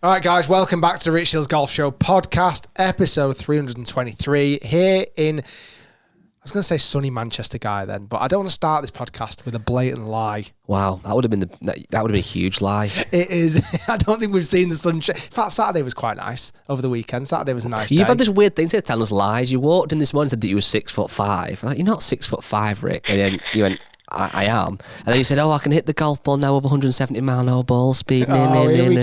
All right, guys, welcome back to the Rich Shiels Golf Show podcast, episode 323, here in, I was going to say sunny Manchester guy then, but I don't want to start this podcast with a blatant lie. Wow, that would have been a huge lie. It is. I don't think we've seen the sunshine. In fact, Saturday was quite nice over the weekend. Saturday was a nice day. You've had this weird thing to tell us lies. You walked in this morning and said that you were 6'5". I'm like, you're not 6'5", Rick. And then you went, I am. And then you said, I can hit the golf ball now with 170 mile an hour ball speed. Here we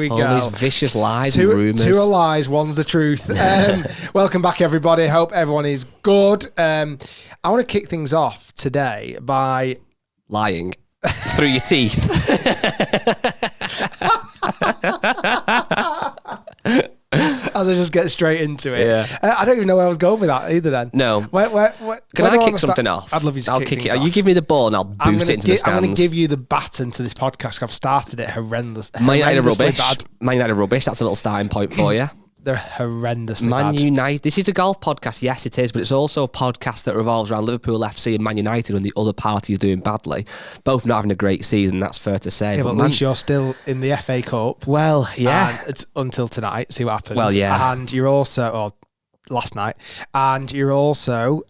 go. All these vicious lies and rumours. Two are lies, one's the truth. Welcome back, everybody. Hope everyone is good. I want to kick things off today by... lying through your teeth. As I just get straight into it. Yeah. I don't even know where I was going with that either then. No. Can I kick something off? I'd love you to kick it off. You give me the ball and I'll boot it into the stands. I'm going to give you the baton to this podcast. I've started it horrendously bad. Man United rubbish. That's a little starting point for you. They're horrendously Man bad. United. This is a golf podcast. Yes, it is, but it's also a podcast that revolves around Liverpool FC and Man United when the other party is doing badly. Both not having a great season, that's fair to say. Yeah, but at least you're still in the FA Cup. Well, yeah. And it's until tonight, see what happens. Well, yeah. And you're also, or last night, and you're also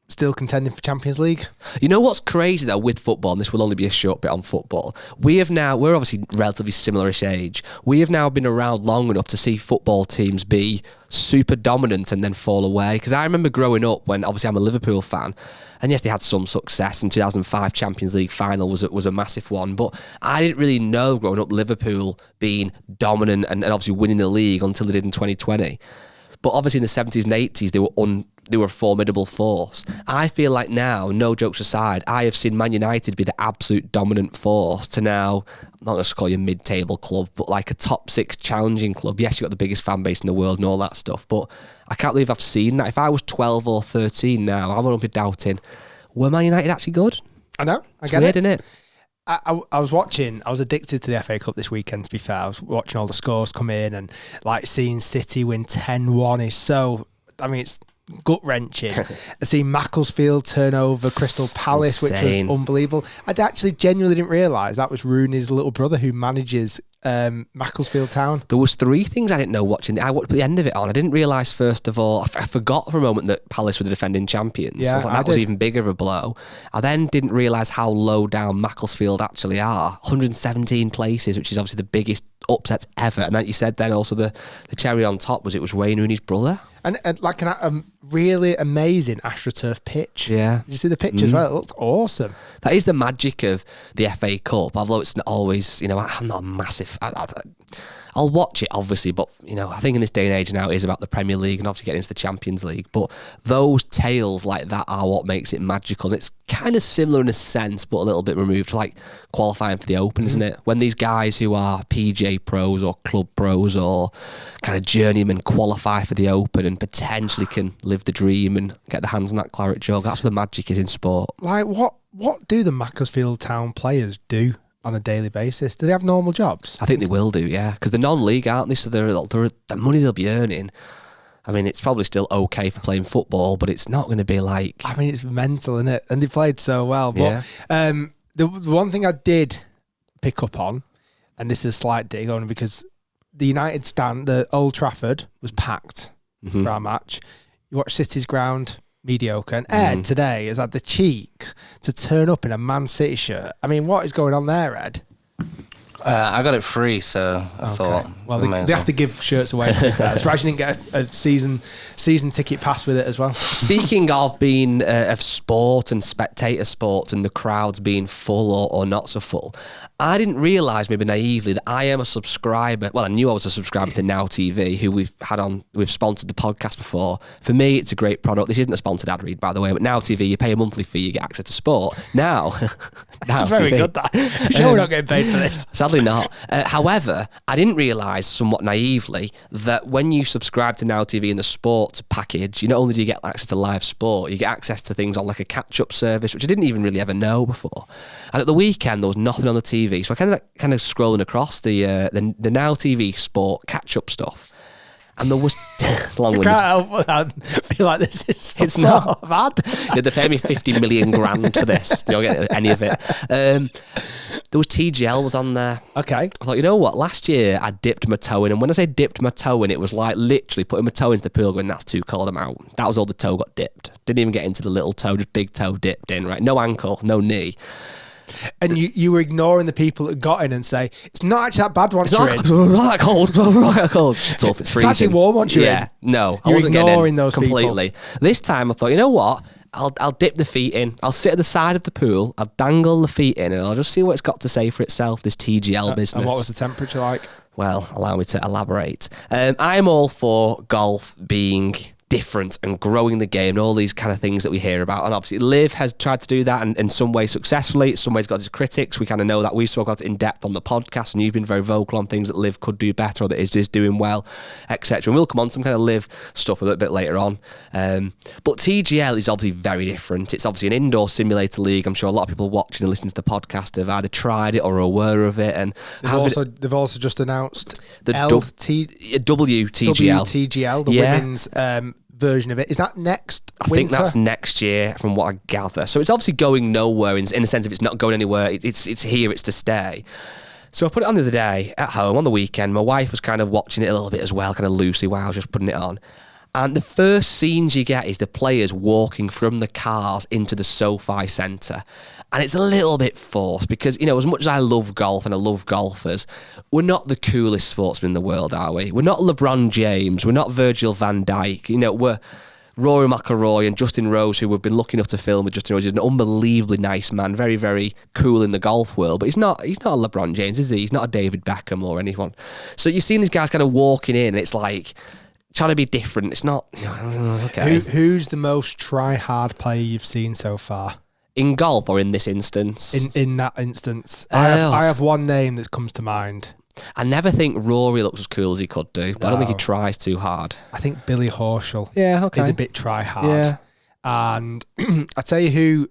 still contending for Champions League. You know what's crazy though with football, and this will only be a short bit on football, we're obviously relatively similar-ish age. We have now been around long enough to see football teams be super dominant and then fall away. Because I remember growing up when, obviously I'm a Liverpool fan, and yes, they had some success. In 2005 Champions League final was a massive one, but I didn't really know growing up Liverpool being dominant and obviously winning the league until they did in 2020. But obviously in the 70s and 80s, they were a formidable force. I feel like now, no jokes aside, I have seen Man United be the absolute dominant force to now, I'm not going to call you a mid-table club, but like a top 6 challenging club. Yes, you've got the biggest fan base in the world and all that stuff, but I can't believe I've seen that. If I was 12 or 13 now, I wouldn't be doubting, were Man United actually good? I know, It's weird, isn't it? I was addicted to the FA Cup this weekend, to be fair. I was watching all the scores come in and like seeing City win 10-1 is so, it's gut-wrenching. I seen Macclesfield turn over Crystal Palace, Insane. Which was unbelievable. I actually genuinely didn't realise that was Rooney's little brother who manages Macclesfield Town. There was 3 things I didn't know watching. I watched the end of it on. I didn't realise, first of all, I forgot for a moment that Palace were the defending champions. Yeah, I was like, that was even bigger of a blow. I then didn't realise how low down Macclesfield actually are. 117 places, which is obviously the biggest upsets ever. And like you said then, also the cherry on top was it was Wayne Rooney's brother. And like a really amazing AstroTurf pitch. Yeah. Did you see the picture as well? It looked awesome. That is the magic of the FA Cup, although it's not always, I'm not a massive... I'll watch it, obviously, but, I think in this day and age now it is about the Premier League and obviously getting into the Champions League, but those tales like that are what makes it magical. And it's kind of similar in a sense, but a little bit removed, like qualifying for the Open, isn't it? When these guys who are PJ pros or club pros or kind of journeymen qualify for the Open and potentially can live the dream and get their hands on that claret jug, that's where the magic is in sport. Like, what do the Macclesfield Town players do on a daily basis? Do they have normal jobs? I think they will do, yeah, because they're non-league, aren't they? So they're the money they'll be earning, it's probably still okay for playing football, but it's not going to be like... it's mental, isn't it? And they played so well. But yeah. The one thing I did pick up on, and this is a slight dig on, because the United stand, the Old Trafford, was packed for our match. You watch City's ground... mediocre, and Ed today has had the cheek to turn up in a Man City shirt. What is going on there, Ed? I got it free, so I thought. Well, they have to give shirts away. To be fair. Surprised you didn't get a season ticket pass with it as well. Speaking of being of sport and spectator sports and the crowds being full or not so full, I didn't realise, maybe naively, that I am a subscriber. Well, I knew I was a subscriber to Now TV, who we've sponsored the podcast before. For me, it's a great product. This isn't a sponsored ad read, by the way, but Now TV, you pay a monthly fee, you get access to sport. Now That's very TV. good, that. I'm sure we're not getting paid for this. Sadly not. However, I didn't realise, somewhat naively, that when you subscribe to Now TV in the sports package, not only do you get access to live sport, you get access to things on like a catch-up service, which I didn't even really ever know before. And at the weekend, there was nothing on the TV, so I kind of scrolling across the Now TV sport catch-up stuff. And there was it's long. I can't help but I feel like this is It's sort not. of ad. Yeah, they pay me 50 million grand for this. You don't get any of it. There was TGL was on there. Okay. I thought, you know what? Last year I dipped my toe in, and when I say dipped my toe in, it was like literally putting my toe into the pool, going, "That's too cold, I'm out." That was all the toe got dipped. Didn't even get into the little toe, just big toe dipped in. Right, no ankle, no knee. And you were ignoring the people that got in and say, it's not actually that bad once It's you're not in. that cold. Not that cold. Shut up, it's freezing. It's actually warm once you're in. Yeah, no, I You're wasn't getting ignoring in those completely. This time I thought, you know what? I'll dip the feet in. I'll sit at the side of the pool. I'll dangle the feet in, and I'll just see what it's got to say for itself. This TGL business. And what was the temperature like? Well, allow me to elaborate. I'm all for golf being different and growing the game and all these kind of things that we hear about. And obviously Liv has tried to do that, and in some ways successfully, in some ways got his critics. We kind of know that. We've spoken about it in depth on the podcast, and you've been very vocal on things that Liv could do better or that is doing well, etc. And we'll come on some kind of Liv stuff a little bit later on. But TGL is obviously very different. It's obviously an indoor simulator league. I'm sure a lot of people watching and listening to the podcast have either tried it or are aware of it. And They've also just announced the WTGL. WTGL, the women's version of it. Is that next winter? I think that's next year from what I gather. So it's obviously going nowhere in the sense of it's not going anywhere. It's here, it's to stay. So I put it on the other day at home on the weekend. My wife was kind of watching it a little bit as well, kind of loosely while I was just putting it on. And the first scenes you get is the players walking from the cars into the SoFi Centre. And it's a little bit forced because, you know, as much as I love golf and I love golfers, we're not the coolest sportsmen in the world, are we? We're not LeBron James. We're not Virgil van Dijk. You know, we're Rory McIlroy and Justin Rose, who we've been lucky enough to film with. Justin Rose is an unbelievably nice man, very, very cool in the golf world, but he's not a LeBron James, is he? He's not a David Beckham or anyone. So you're seeing these guys kind of walking in, and it's like trying to be different. It's not, you know, okay. Who's the most try-hard player you've seen so far? In golf or in this instance? In that instance. I have one name that comes to mind. I never think Rory looks as cool as he could do, but I don't think he tries too hard. I think Billy Horschel is a bit try-hard. Yeah. And I tell you who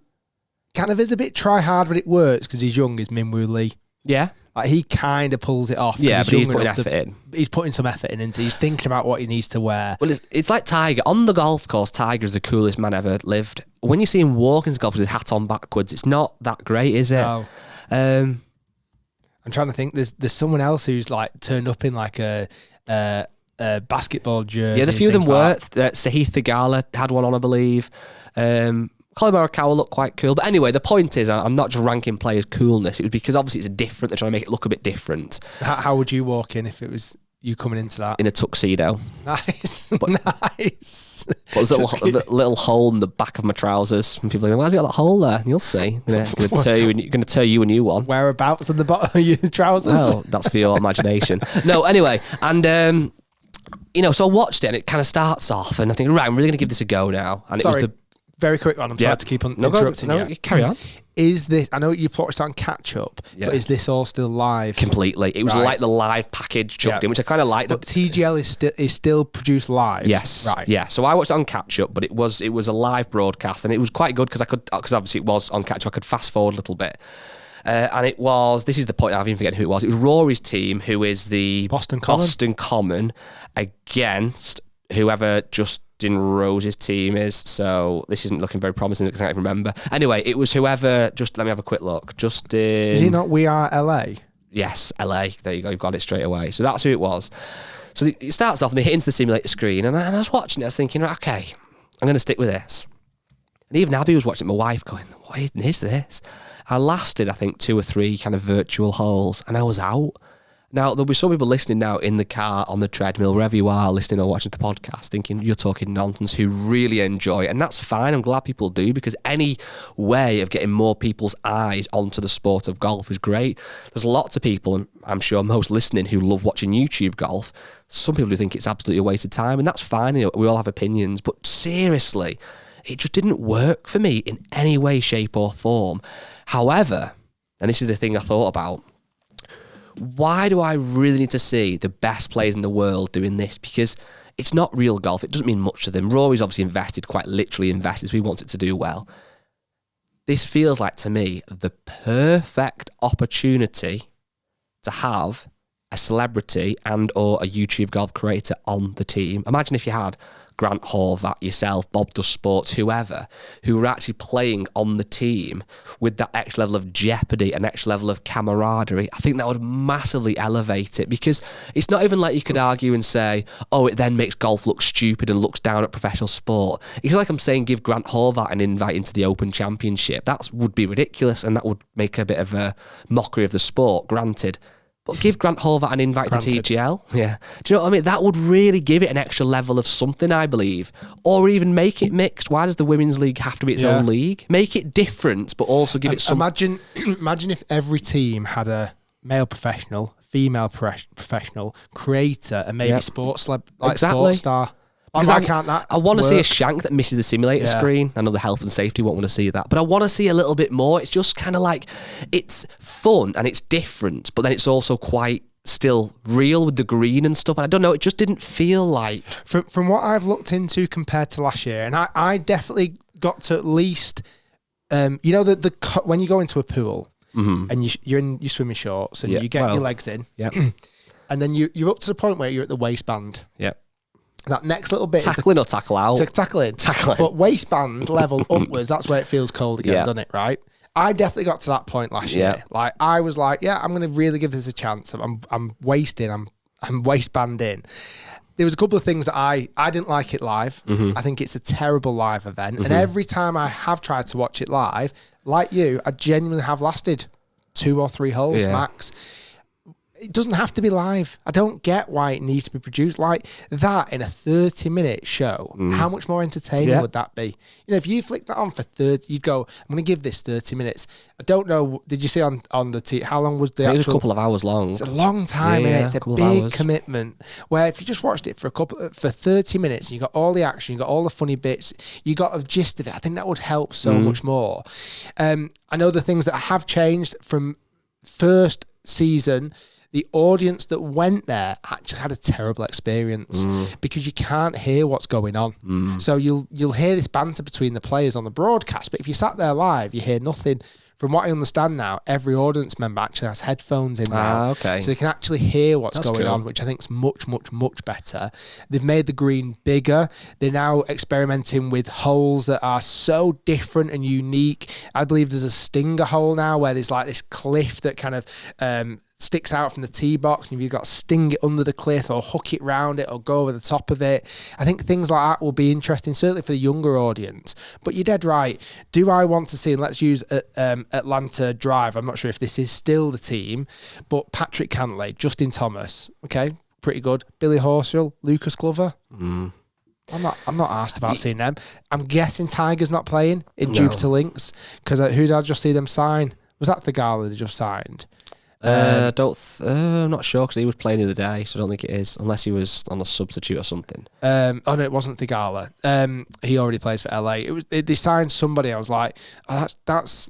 kind of is a bit try-hard, but it works because he's young, is Minwoo Lee. Yeah. Like, he kind of pulls it off. Yeah, but he's putting effort in. He's putting some effort in, isn't he? He's thinking about what he needs to wear. Well, it's like Tiger. On the golf course, Tiger's the coolest man ever lived. When you see him walking to golf with his hat on backwards, it's not that great, is it? No. I'm trying to think. There's someone else who's like turned up in like a basketball jersey. Yeah, a few of them were. Sahith Theegala had one on, I believe. Colin Morikawa looked quite cool. But anyway, the point is, I'm not just ranking players' coolness. It was because obviously it's different. They're trying to make it look a bit different. How would you walk in if it was you coming into that? In a tuxedo. Nice. But, nice. But there's a little hole in the back of my trousers. And people are going, why's he got that hole there? And you'll see. I'm going to tear you a new one. Whereabouts on the bottom of your trousers? Well, that's for your imagination. No, anyway. And, you know, so I watched it and it kind of starts off and I think, right, I'm really going to give this a go now. And Sorry. it was the... Very quick one. I'm sorry to keep on interrupting you. No, carry on. Is this? I know you watched it on catch up, but is this all still live? Completely. It was like the live package chucked in, which I kind of liked. But TGL is still produced live. Yes. Right. Yeah. So I watched it on catch up, but it was a live broadcast, and it was quite good because obviously it was on catch up. I could fast forward a little bit. And it was, this is the point, I've even forgotten who it was. It was Rory's team, who is the Boston Common against whoever Justin Rose's team is. So this isn't looking very promising. I can't even remember. Anyway, it was whoever. Just let me have a quick look. Justin. Is he not We Are LA? Yes, LA. There you go. You've got it straight away. So that's who it was. So it starts off and they hit into the simulator screen, and I was watching it. I was thinking, okay, I'm going to stick with this. And even Abby was watching it, my wife, going, what is this? I lasted, I think, 2 or 3 kind of virtual holes, and I was out. Now, there'll be some people listening now in the car, on the treadmill, wherever you are, listening or watching the podcast, thinking you're talking nonsense, who really enjoy it. And that's fine. I'm glad people do, because any way of getting more people's eyes onto the sport of golf is great. There's lots of people, and I'm sure most listening, who love watching YouTube golf. Some people who think it's absolutely a waste of time, and that's fine. You know, we all have opinions. But seriously, it just didn't work for me in any way, shape or form. However, and this is the thing I thought about, why do I really need to see the best players in the world doing this? Because it's not real golf. It doesn't mean much to them. Rory's obviously invested, quite literally invested, so he wants it to do well. This feels like, to me, the perfect opportunity to have a celebrity and or a YouTube golf creator on the team. Imagine if you had Grant Horvath, yourself, Bob Does Sports, whoever, who were actually playing on the team with that extra level of jeopardy and extra level of camaraderie. I think that would massively elevate it, because it's not even like you could argue and say, oh, it then makes golf look stupid and looks down at professional sport. It's like I'm saying give Grant Horvath an invite into the Open Championship. That would be ridiculous, and that would make a bit of a mockery of the sport, granted. But give Grant Horvath an invite to TGL. Yeah. Do you know what I mean? That would really give it an extra level of something, I believe. Or even make it mixed. Why does the Women's League have to be its own league? Make it different, but also give it some... Imagine if every team had a male professional, female professional, creator, and maybe sports sports star. I want to see a shank that misses the simulator screen. I know the health and safety won't want to see that, but I want to see a little bit more. It's just kind of like, it's fun and it's different, but then it's also quite still real with the green and stuff. And I don't know, it just didn't feel like... From what I've looked into compared to last year, and I definitely got to at least, you know, when you go into a pool and you're in your swimming shorts and you get your legs in, and then you're up to the point where you're at the waistband. Yeah. That next little bit... Tackling or tackle out? Tackling. But waistband level upwards, that's where it feels cold again, doesn't it, right? I definitely got to that point last year. Like, I was like, I'm going to really give this a chance. I'm wasting, I'm waistbanding. There was a couple of things that I didn't like it live. I think it's a terrible live event. And every time I have tried to watch it live, like you, I genuinely have lasted 2 or 3 holes max. It doesn't have to be live. I don't get why it needs to be produced like that in a 30-minute show. How much more entertaining would that be? You know, if you flick that on for 30, you'd go, I'm going to give this 30 minutes. I don't know. Did you see on the how long was the actual? It was a couple of hours long. It's a long time, and it's a big commitment. Where if you just watched it for 30 minutes, and you got all the action, you got all the funny bits, you got a gist of it. I think that would help so much more. I know the things that have changed from first season. The audience that went there actually had a terrible experience because you can't hear what's going on. So you'll hear this banter between the players on the broadcast, but if you sat there live, you hear nothing. From what I understand now, every audience member actually has headphones in now. So they can actually hear what's going on, which I think is much, much, much better. They've made the green bigger. They're now experimenting with holes that are so different and unique. I believe there's a stinger hole now where there's like this cliff that kind of sticks out from the tee box, and you've got to sting it under the cliff or hook it round it or go over the top of it. I think things like that will be interesting, certainly for the younger audience. But you're dead right. Do I want to see, and let's use Atlanta Drive, I'm not sure if this is still the team, but Patrick Cantlay, Justin Thomas, okay, pretty good. Billy Horschel, Lucas Glover. I'm not asked about seeing them. I'm guessing Tiger's not playing in Jupiter Links, because who did I just see them sign? Was that the gala they just signed? I'm not sure, because he was playing the other day, so I don't think it is, unless he was on a substitute or something. No, it wasn't Thigala. He already plays for LA. They signed somebody. I was like, oh, that's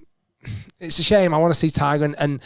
it's a shame. I want to see Tiger and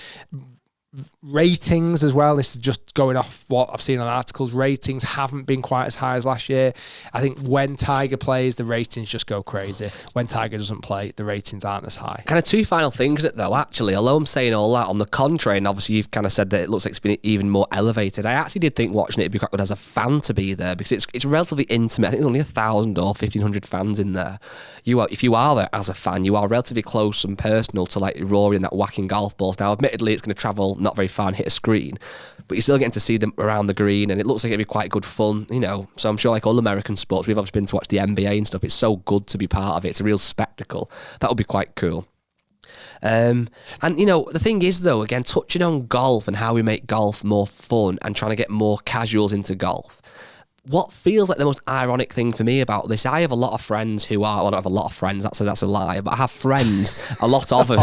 ratings as well. This is just going off what I've seen on articles. Ratings haven't been quite as high as last year. I think when Tiger plays, the ratings just go crazy. When Tiger doesn't play, the ratings aren't as high. Kind of 2 final things though, actually, although I'm saying all that, on the contrary, and obviously you've kind of said that it looks like it's been even more elevated, I actually did think watching it would be quite good as a fan to be there, because it's relatively intimate. I think there's only 1,000 or 1,500 fans in there. If you are there as a fan, you are relatively close and personal to like Rory and that whacking golf balls. Now, admittedly, it's going to travel not very far and hit a screen, but you're still getting to see them around the green, and it looks like it'd be quite good fun, you know. So I'm sure, like all American sports, we've obviously been to watch the NBA and stuff. It's so good to be part of it. It's a real spectacle. That would be quite cool. And you know, the thing is though, again, touching on golf and how we make golf more fun and trying to get more casuals into golf. What feels like the most ironic thing for me about this, I have a lot of friends who are, well, I don't have a lot of friends, that's a lie, but I have friends, a lot of them,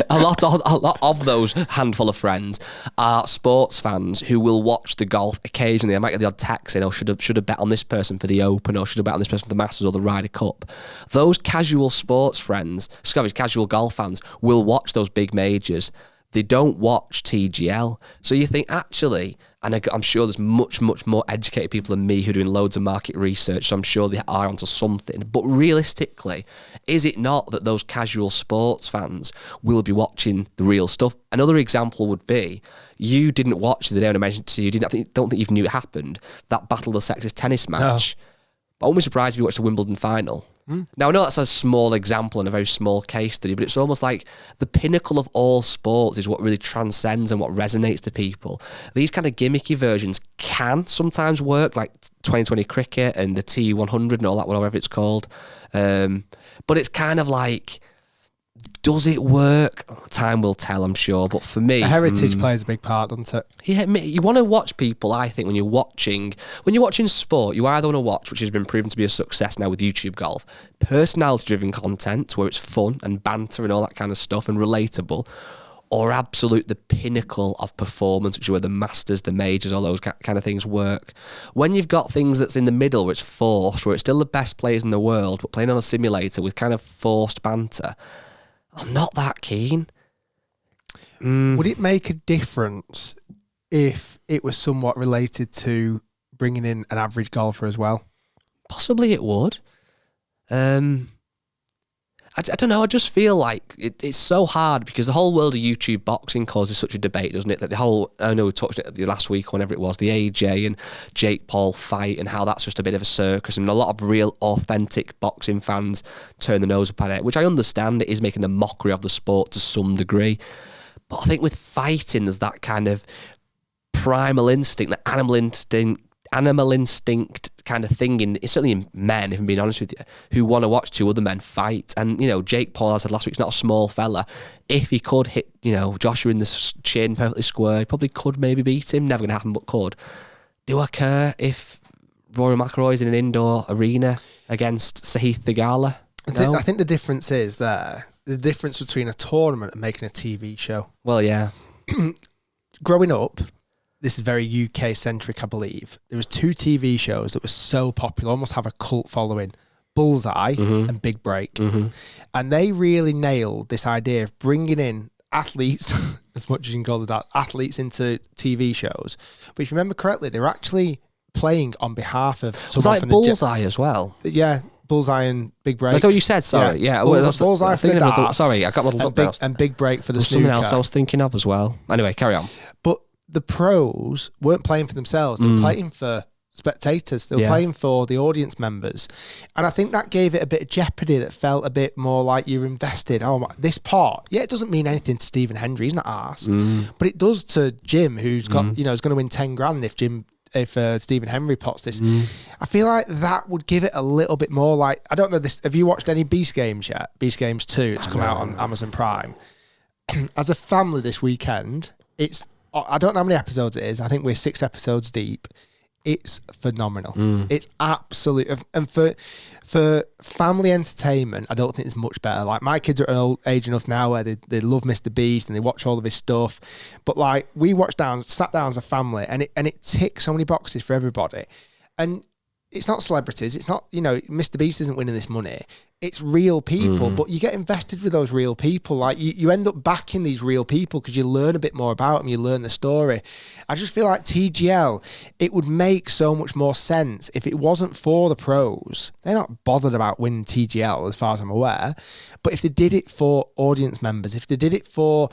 a lot of those handful of friends are sports fans who will watch the golf occasionally. I might get the odd text saying, oh, should have bet on this person for the Open, or should have bet on this person for the Masters or the Ryder Cup. Those casual sports friends, casual golf fans, will watch those big majors. they don't watch TGL. So you think, actually, and I'm sure there's much, much more educated people than me who are doing loads of market research, so I'm sure they are onto something. But realistically, is it not that those casual sports fans will be watching the real stuff? Another example would be, you didn't watch the day when I mentioned to you, don't think you knew it happened, that Battle of the Sexes tennis match. No. But I wouldn't be surprised if you watched the Wimbledon final. Now, I know that's a small example and a very small case study, but it's almost like the pinnacle of all sports is what really transcends and what resonates to people. These kind of gimmicky versions can sometimes work, like 2020 cricket and the T100 and all that, whatever it's called. But it's kind of like, does it work? Time will tell, I'm sure. But for me, the heritage plays a big part, doesn't it? Yeah, you want to watch people. I think when you're watching sport, you either want to watch, which has been proven to be a success now with YouTube golf, personality-driven content where it's fun and banter and all that kind of stuff and relatable, or absolute the pinnacle of performance, which is where the Masters, the Majors, all those kind of things work. When you've got things that's in the middle, where it's forced, where it's still the best players in the world, but playing on a simulator with kind of forced banter, I'm not that keen. Would it make a difference if it was somewhat related to bringing in an average golfer as well? Possibly it would. I don't know. I just feel like it's so hard because the whole world of YouTube boxing causes such a debate, doesn't it? That the whole, I know we touched it the last week, whenever it was, the AJ and Jake Paul fight and how that's just a bit of a circus, and a lot of real authentic boxing fans turn the nose up at it, which I understand it is making a mockery of the sport to some degree. But I think with fighting, there's that kind of primal instinct, that animal instinct kind of thing certainly in men, if I'm being honest with you, who want to watch two other men fight. And, Jake Paul, as I said last week, is not a small fella. If he could hit, Joshua in the chin perfectly square, he probably could maybe beat him. Never going to happen, but could. Do I care if Rory McIlroy's in an indoor arena against Sahith Theegala? No? I think the difference is the difference between a tournament and making a TV show. Well, yeah. Growing up, this is very UK-centric, I believe. There was two TV shows that were so popular, almost have a cult following, Bullseye and Big Break. And they really nailed this idea of bringing in athletes, as much as you can call it, athletes into TV shows. But if you remember correctly, they were actually playing on behalf of someone. Was that Bullseye as well? Yeah, Bullseye and Big Break. That's what you said, sorry. Yeah. Bullseye for the darts. Sorry, I got muddled up. And Big Break for the snooker. Something else I was thinking of as well. Anyway, carry on. But the pros weren't playing for themselves. They were playing for spectators. They were playing for the audience members. And I think that gave it a bit of jeopardy that felt a bit more like you're invested. Oh, this part. Yeah, it doesn't mean anything to Stephen Hendry. He's not arsed. But it does to Jim, who's got, is going to win 10 grand if Stephen Hendry pots this. I feel like that would give it a little bit more like, I don't know this. Have you watched any Beast Games yet? Beast Games 2. It's come out on Amazon Prime. As a family this weekend, I don't know how many episodes it is. I think we're 6 episodes deep. It's phenomenal. It's absolute. And for family entertainment, I don't think it's much better. Like, my kids are at an age enough now where they love Mr. Beast and they watch all of his stuff. But like, we sat down as a family, and it ticks so many boxes for everybody. And it's not celebrities. It's not, Mr. Beast isn't winning this money. It's real people, but you get invested with those real people. Like, you end up backing these real people because you learn a bit more about them. You learn the story. I just feel like TGL, it would make so much more sense if it wasn't for the pros. They're not bothered about winning TGL as far as I'm aware. But if they did it for audience members, if they did it for,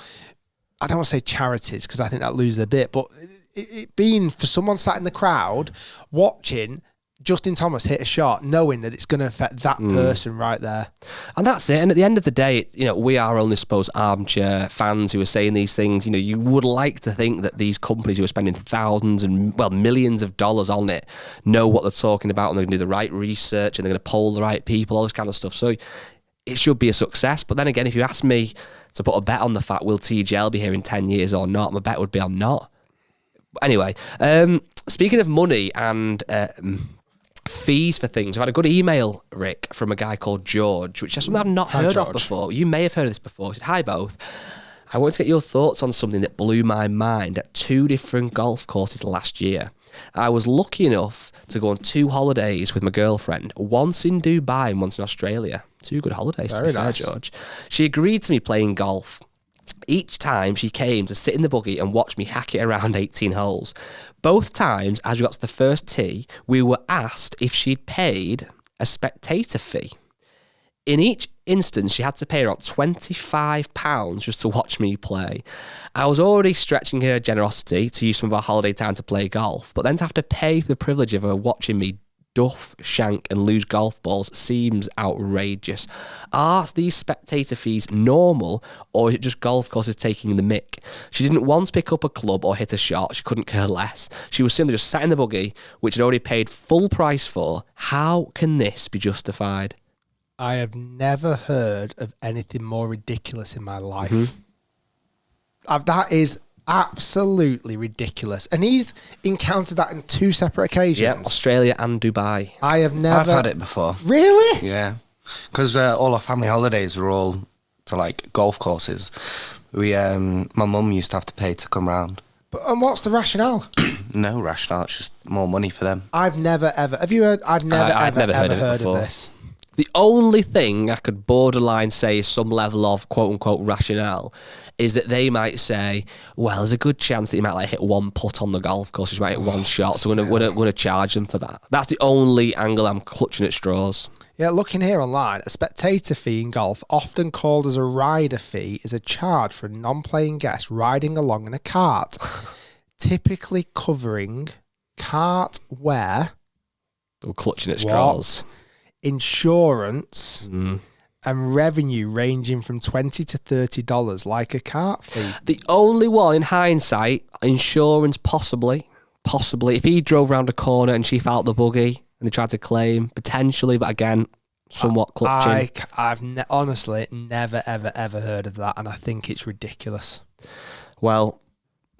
I don't want to say charities because I think that loses a bit, but it being for someone sat in the crowd watching Justin Thomas hit a shot, knowing that it's going to affect that person right there. And that's it. And at the end of the day, we are only, suppose, armchair fans who are saying these things. You would like to think that these companies who are spending thousands and, millions of dollars on it know what they're talking about, and they're going to do the right research, and they're going to poll the right people, all this kind of stuff. So it should be a success. But then again, if you ask me to put a bet on the fact, will TGL be here in 10 years or not, my bet would be on not. Anyway, speaking of money and fees for things, I've had a good email, Rick, from a guy called George, which is something I've not heard of before. You may have heard of this before. He said, "Hi both. I want to get your thoughts on something that blew my mind at 2 different golf courses last year. I was lucky enough to go on 2 holidays with my girlfriend, once in Dubai and once in Australia. 2 good holidays, to be fair, George. She agreed to me playing golf Each time she came to sit in the buggy and watch me hack it around 18 holes. Both times, as we got to the first tee, we were asked if she'd paid a spectator fee. In each instance, she had to pay around £25 just to watch me play. I was already stretching her generosity to use some of our holiday time to play golf, but then to have to pay for the privilege of her watching me duff, shank and lose golf balls seems outrageous. Are these spectator fees normal, or is it just golf courses taking the mick? She didn't once pick up a club or hit a shot. She couldn't care less. She was simply just sat in the buggy, which had already paid full price for. How can this be justified? I have never heard of anything more ridiculous in my life. That is absolutely ridiculous. And he's encountered that in 2 separate occasions. Yeah, Australia and Dubai. I've had it before. Really? Yeah. Because all our family holidays were all to like golf courses. My mum used to have to pay to come round. And what's the rationale? No rationale. It's just more money for them. I've never ever. Have you heard? I've never ever heard of this. The only thing I could borderline say is some level of quote-unquote rationale is that they might say, well, there's a good chance that you might like hit one putt on the golf course, you might hit one shot, so we're going to charge them for that. That's the only angle I'm clutching at straws. Yeah, looking here online, a spectator fee in golf, often called as a rider fee, is a charge for a non-playing guest riding along in a cart, typically covering cart wear. We're clutching at straws. Insurance and revenue ranging from $20 to $30, like a cart fee. The only one in hindsight, insurance possibly. If he drove around a corner and she felt the buggy and they tried to claim, potentially, but again, somewhat clutching. I've honestly never, ever heard of that, and I think it's ridiculous. Well,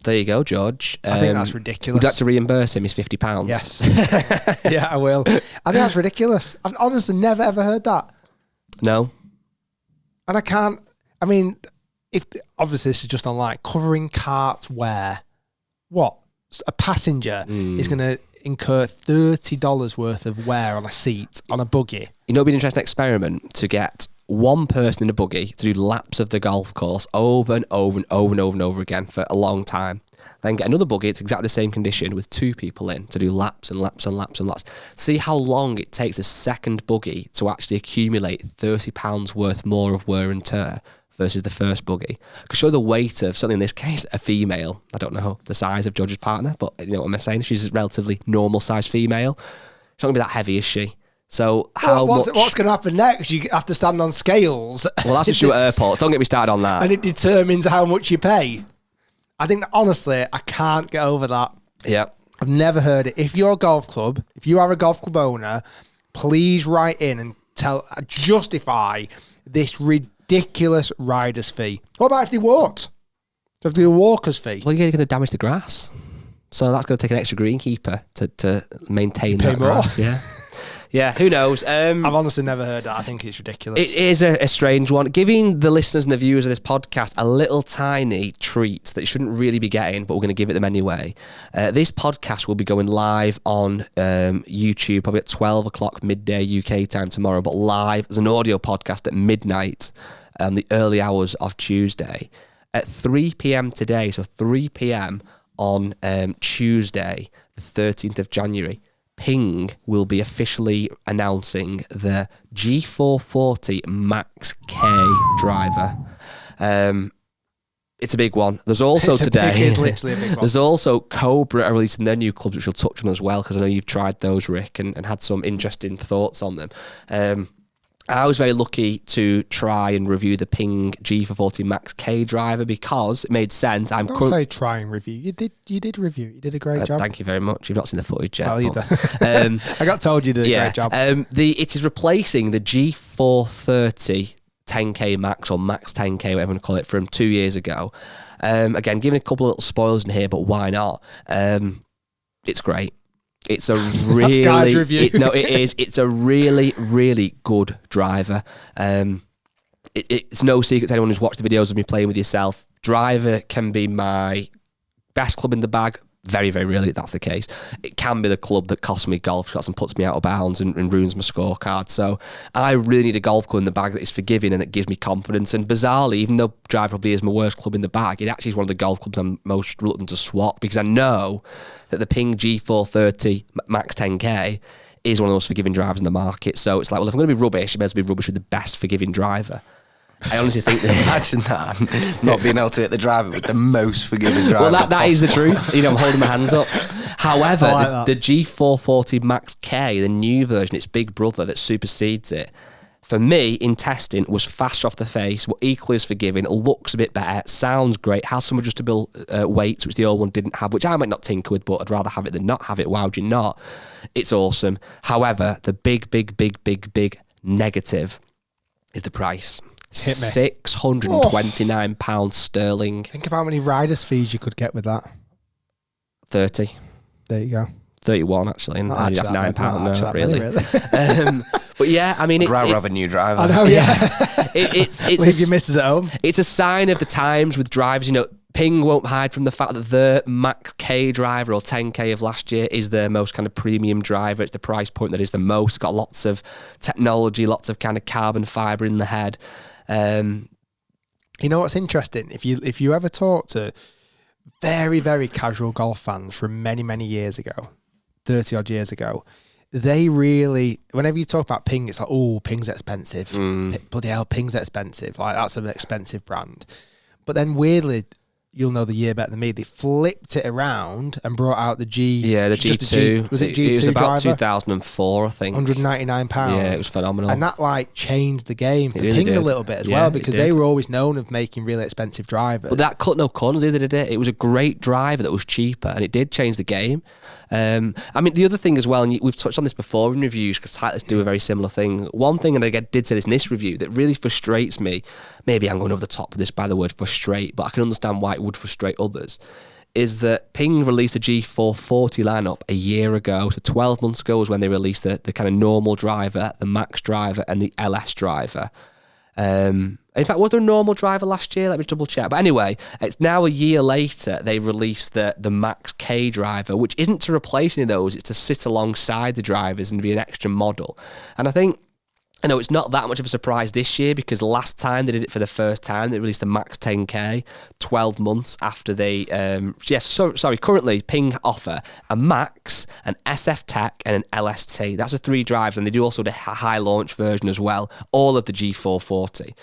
there you go, George. I think that's ridiculous. Would you like to reimburse him his £50? Yes. Yeah, I will. I think that's ridiculous. I've honestly never, ever heard that. No. And I can't, I mean, if obviously this is just online, covering cart wear. What? A passenger is going to incur $30 worth of wear on a seat on a buggy. You know, it'd be an interesting experiment to get one person in a buggy to do laps of the golf course over and over and over and over and over again for a long time. Then get another buggy, it's exactly the same condition, with 2 people in to do laps and laps and laps and laps. See how long it takes a second buggy to actually accumulate £30 worth more of wear and tear versus the first buggy. I could show the weight of, certainly in this case, a female. I don't know the size of George's partner, but you know what I'm saying? She's a relatively normal sized female. She's not going to be that heavy, is she? So what's going to happen next? You have to stand on scales. Well, that's just at airports. Don't get me started on that. And it determines how much you pay. I think, honestly, I can't get over that. Yeah. I've never heard it. If you're a golf club, if you are a golf club owner, please write in and justify this ridiculous rider's fee. What about if they walked? Do you have to do a walker's fee? Well, you're going to damage the grass. So that's going to take an extra greenkeeper to maintain that grass. Yeah. Yeah, who knows? I've honestly never heard that. I think it's ridiculous. It is a strange one. Giving the listeners and the viewers of this podcast a little tiny treat that they shouldn't really be getting, but we're going to give it them anyway. This podcast will be going live on YouTube probably at 12 o'clock midday UK time tomorrow, but live as an audio podcast at midnight the early hours of Tuesday. At 3 p.m. today, so 3 p.m. on Tuesday, the 13th of January, Ping will be officially announcing the G440 Max K driver. It's a big one. There's also it's literally a big one. There's also Cobra are releasing their new clubs, which we'll touch on as well, because I know you've tried those, Rick, and had some interesting thoughts on them. I was very lucky to try and review the Ping G440 Max K driver because it made sense. Don't say try and review. You did review. You did a great job. Thank you very much. You've not seen the footage yet. Well, either. I got told you did a great job. It is replacing the G430 10K Max or Max 10K, whatever you want to call it, from 2 years ago. Again, giving a couple of little spoilers in here, but why not? It's great. It's a really it is. It's a really, really good driver. It's no secret to anyone who's watched the videos of me playing with yourself. Driver can be my best club in the bag, very, very rarely that's the case. It can be the club that costs me golf shots and puts me out of bounds and ruins my scorecard. So I really need a golf club in the bag that is forgiving and that gives me confidence. And bizarrely, even though Driver will be is my worst club in the bag, it actually is one of the golf clubs I'm most reluctant to swap, because I know that the Ping G430 Max 10K is one of the most forgiving drivers in the market. So it's like, well, if I'm going to be rubbish, it may as well be rubbish with the best forgiving driver. I honestly think that... Imagine that, not being able to hit the driver with the most forgiving driver. Well, that is the truth. I'm holding my hands up. However, like the G440 Max K, the new version, its big brother that supersedes it, for me, in testing, was faster off the face, were equally as forgiving, looks a bit better, sounds great, has some adjustable weights, which the old one didn't have, which I might not tinker with, but I'd rather have it than not have it. Why would you not? It's awesome. However, the big negative is the price. £629 sterling. Think of how many riders' fees you could get with that. 30. There you go. 31 actually, and I'd have £9 now, really. But yeah, I mean, I'd rather have a new driver. I know, yeah. It's leave your missus at home. It's a sign of the times with drivers. Ping won't hide from the fact that the Max K driver or 10K of last year is their most kind of premium driver. It's the price point that is the most. It's got lots of technology, lots of kind of carbon fibre in the head. You know what's interesting? If you ever talk to very, very casual golf fans from many, many years ago, 30 odd years ago, they really, whenever you talk about Ping, it's like, oh, Ping's expensive. Bloody hell, Ping's expensive. Like, that's an expensive brand. But then weirdly, you'll know the year better than me, they flipped it around and brought out the G. Yeah, the G2. Was it G2 It was about driver? 2004, I think. £199. Yeah, it was phenomenal. And that like changed the game for really Ping did. a little bit as well, because they were always known of making really expensive drivers. But that cut no corners either, did it? It was a great driver that was cheaper, and it did change the game. I mean, the other thing as well, and we've touched on this before in reviews, because Titleist do a very similar thing. One thing, and I did say this in this review, that really frustrates me, maybe I'm going over the top with this by the word frustrate, but I can understand why it would frustrate others, is that Ping released the G440 lineup a year ago. So 12 months ago was when they released the kind of normal driver, the Max driver, and the LS driver. In fact, was there a normal driver last year? Let me double check. But anyway, it's now a year later, they released the Max K driver, which isn't to replace any of those, it's to sit alongside the drivers and be an extra model. And I think, I know it's not that much of a surprise this year, because last time they did it for the first time, they released the Max 10K 12 months after they... currently Ping offer a Max, an SF Tech and an LST. That's the 3 drives, and they do also the high launch version as well, all of the G440.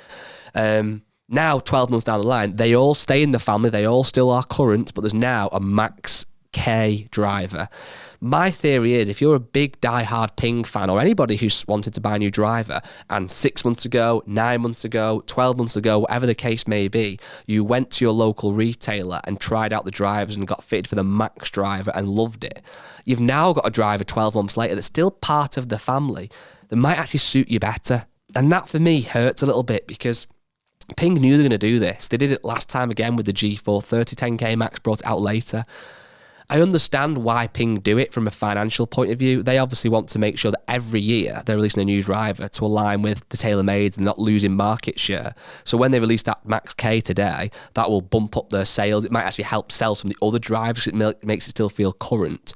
Now, 12 months down the line, they all stay in the family, they all still are current, but there's now a Max K driver. My theory is, if you're a big die-hard Ping fan, or anybody who's wanted to buy a new driver, and 6 months ago, 9 months ago, 12 months ago, whatever the case may be, you went to your local retailer and tried out the drivers and got fitted for the Max driver and loved it, you've now got a driver 12 months later that's still part of the family that might actually suit you better. And that, for me, hurts a little bit, because Ping knew they were going to do this. They did it last time again with the G430 10K Max, brought it out later. I understand why Ping do it from a financial point of view. They obviously want to make sure that every year they're releasing a new driver to align with the TaylorMades and not losing market share. So when they release that Max K today, that will bump up their sales. It might actually help sell some of the other drivers. It makes it still feel current.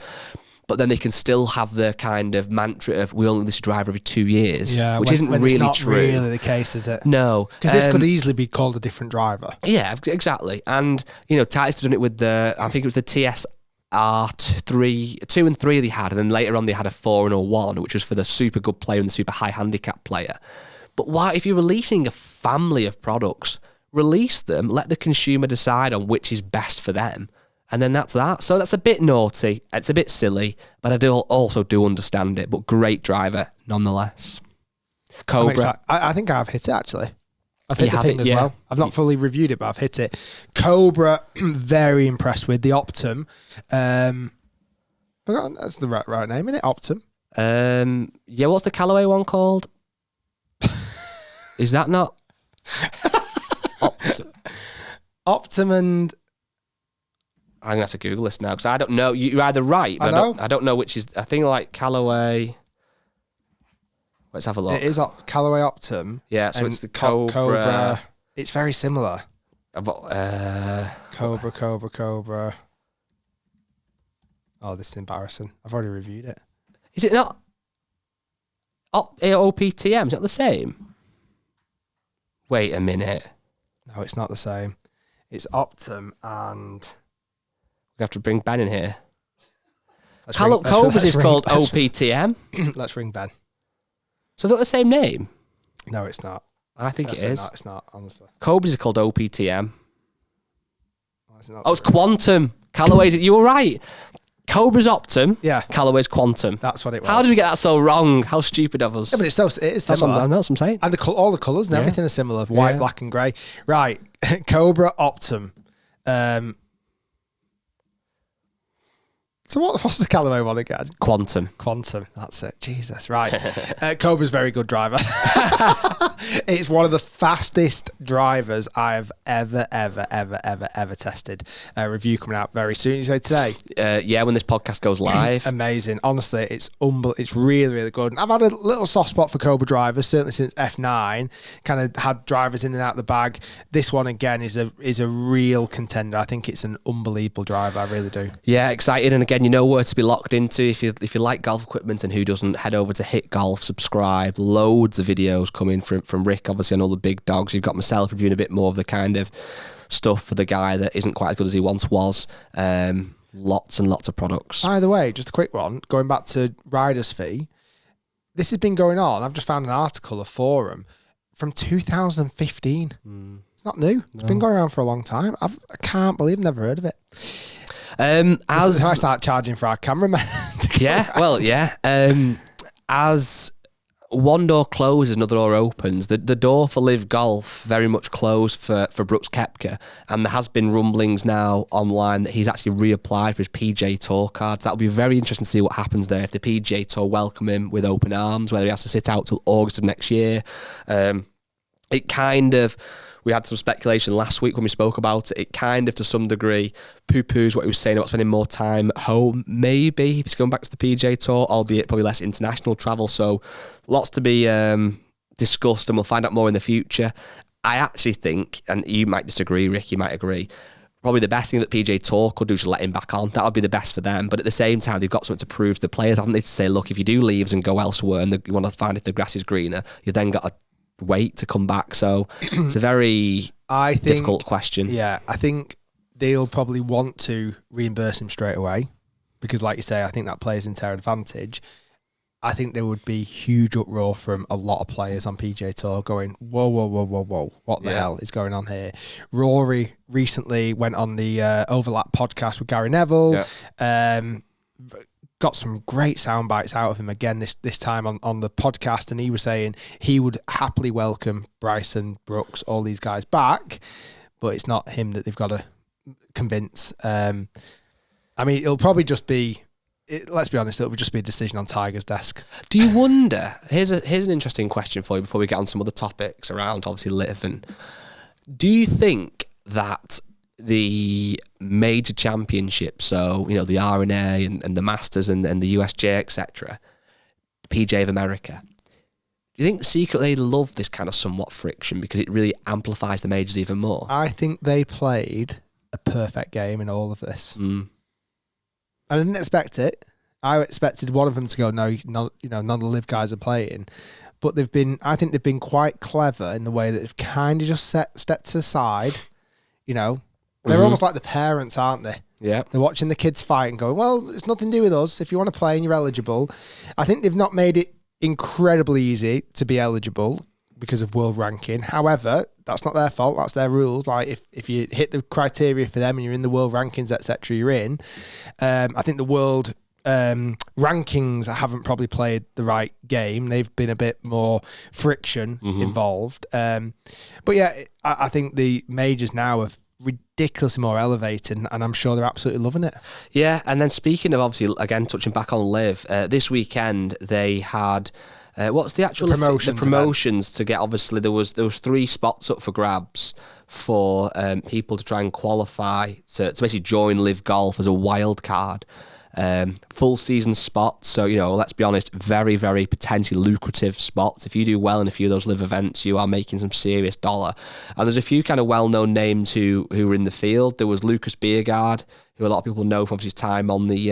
But then they can still have the kind of mantra of, we only release a driver every 2 years, which isn't really it's not true. Really the case, is it? No. Because this could easily be called a different driver. Yeah, exactly. And, Titleist has done it with I think it was the TS R2 and 3 they had, and then later on they had a 4 and a 1, which was for the super good player and the super high handicap player. But why, if you're releasing a family of products, release them, let the consumer decide on which is best for them, and then that's that. So that's a bit naughty, it's a bit silly, but I also do understand it. But great driver nonetheless. Cobra, I think I've hit it actually. I've hit the Ping as well. I've not fully reviewed it, but I've hit it. Cobra, very impressed with the Optum. Forgot that's the right name, isn't it? Optum. Yeah. What's the Callaway one called? Is that not Optum and? I'm gonna have to Google this now because I don't know. You're either right, but I don't know which is. I think like Callaway. Let's have a look. It is Callaway Optum. Yeah, so it's the Cobra. It's very similar. Cobra. Cobra. Oh, this is embarrassing. I've already reviewed it. Is it not OPTM? Is that the same? Wait a minute. No, it's not the same. It's Optum and... We have to bring Ben in here. Cobras is called OPTM. Let's ring Ben. So they've got the same name? No, it's not. I think Definitely it is. Not. It's not, honestly. Cobras is called OPTM. Oh, it's Quantum. Callaway's, you were right. Cobra's Optum. Yeah. Callaway's Quantum. That's what it was. How did we get that so wrong? How stupid of us. Yeah, but it is similar. That's what I'm saying. And all the colours and everything are similar. White, black and grey. Right. Cobra Optum. So what's the Callaway one again? Quantum. That's it. Jesus. Right. Cobra's a very good driver. It's one of the fastest drivers I've ever tested. Review coming out very soon. You say today? When this podcast goes live. Amazing. Honestly, it's really, really good. And I've had a little soft spot for Cobra drivers, certainly since F9. Kind of had drivers in and out of the bag. This one, again, is a real contender. I think it's an unbelievable driver. I really do. Yeah, excited. And again, you know where to be locked into if you like golf equipment, and who doesn't. Head over to Hit Golf, subscribe. Loads of videos coming from Rick, obviously, on all the big dogs. You've got myself reviewing a bit more of the kind of stuff for the guy that isn't quite as good as he once was. Lots and lots of products. By the way, just a quick one, going back to rider's fee, this has been going on. I've just found an article, a forum, from 2015. It's not new. It's been going around for a long time. I can't believe I've never heard of it. As I start charging for our cameraman. As one door closes, another door opens. The door for Live Golf very much closed for Brooks Koepka, and there has been rumblings now online that he's actually reapplied for his PGA Tour cards. That'll be very interesting to see what happens there, if the PGA Tour welcome him with open arms, whether he has to sit out till August of next year. We had some speculation last week when we spoke about it. It kind of, to some degree, poo-poos what he was saying about spending more time at home, maybe, if he's going back to the PGA Tour, albeit probably less international travel. So lots to be discussed, and we'll find out more in the future. I actually think, and you might disagree, Rick, you might agree, probably the best thing that PGA Tour could do is let him back on. That would be the best for them. But at the same time, they've got something to prove to the players, haven't they? To say, look, if you do leave and go elsewhere and you want to find if the grass is greener, you then got to wait to come back. So it's a very difficult question. Yeah, I think they'll probably want to reimburse him straight away because, like you say, I think that plays into their advantage. I think there would be huge uproar from a lot of players on PGA Tour going, whoa, what the hell is going on here? Rory recently went on the Overlap podcast with Gary Neville. Got some great sound bites out of him again this time on the podcast, and he was saying he would happily welcome Bryson, Brooks, all these guys back, but it's not him that they've got to convince. I mean, it'll probably just be, let's be honest, it'll just be a decision on Tiger's desk. Do you wonder, here's an interesting question for you before we get on some other topics around obviously Liv, and do you think that the major championships, so the RNA and the Masters and the USJ, etc., PGA of America, do you think secretly they love this kind of somewhat friction because it really amplifies the majors even more? I think they played a perfect game in all of this. I didn't expect it. I expected one of them to go, none of the Liv guys are playing. But I think they've been quite clever in the way that they've kind of just stepped aside, They're almost like the parents, aren't they? Yeah. They're watching the kids fight and going, well, it's nothing to do with us. If you want to play and you're eligible. I think they've not made it incredibly easy to be eligible because of world ranking. However, that's not their fault. That's their rules. Like if you hit the criteria for them and you're in the world rankings, etc., you're in. I think the world rankings haven't probably played the right game. They've been a bit more friction involved. But yeah, I think the majors now have ridiculously more elevated, and I'm sure they're absolutely loving it. Yeah, and then speaking of, obviously, again, touching back on Liv, this weekend they had what's the actual promotions to get? Obviously, there was 3 spots up for grabs for people to try and qualify to basically join Liv Golf as a wild card. Full season spots, so let's be honest, very, very potentially lucrative spots. If you do well in a few of those Live events, you are making some serious dollar. And there's a few kind of well-known names who were in the field. There was Lucas Biergaard, who a lot of people know from his time on the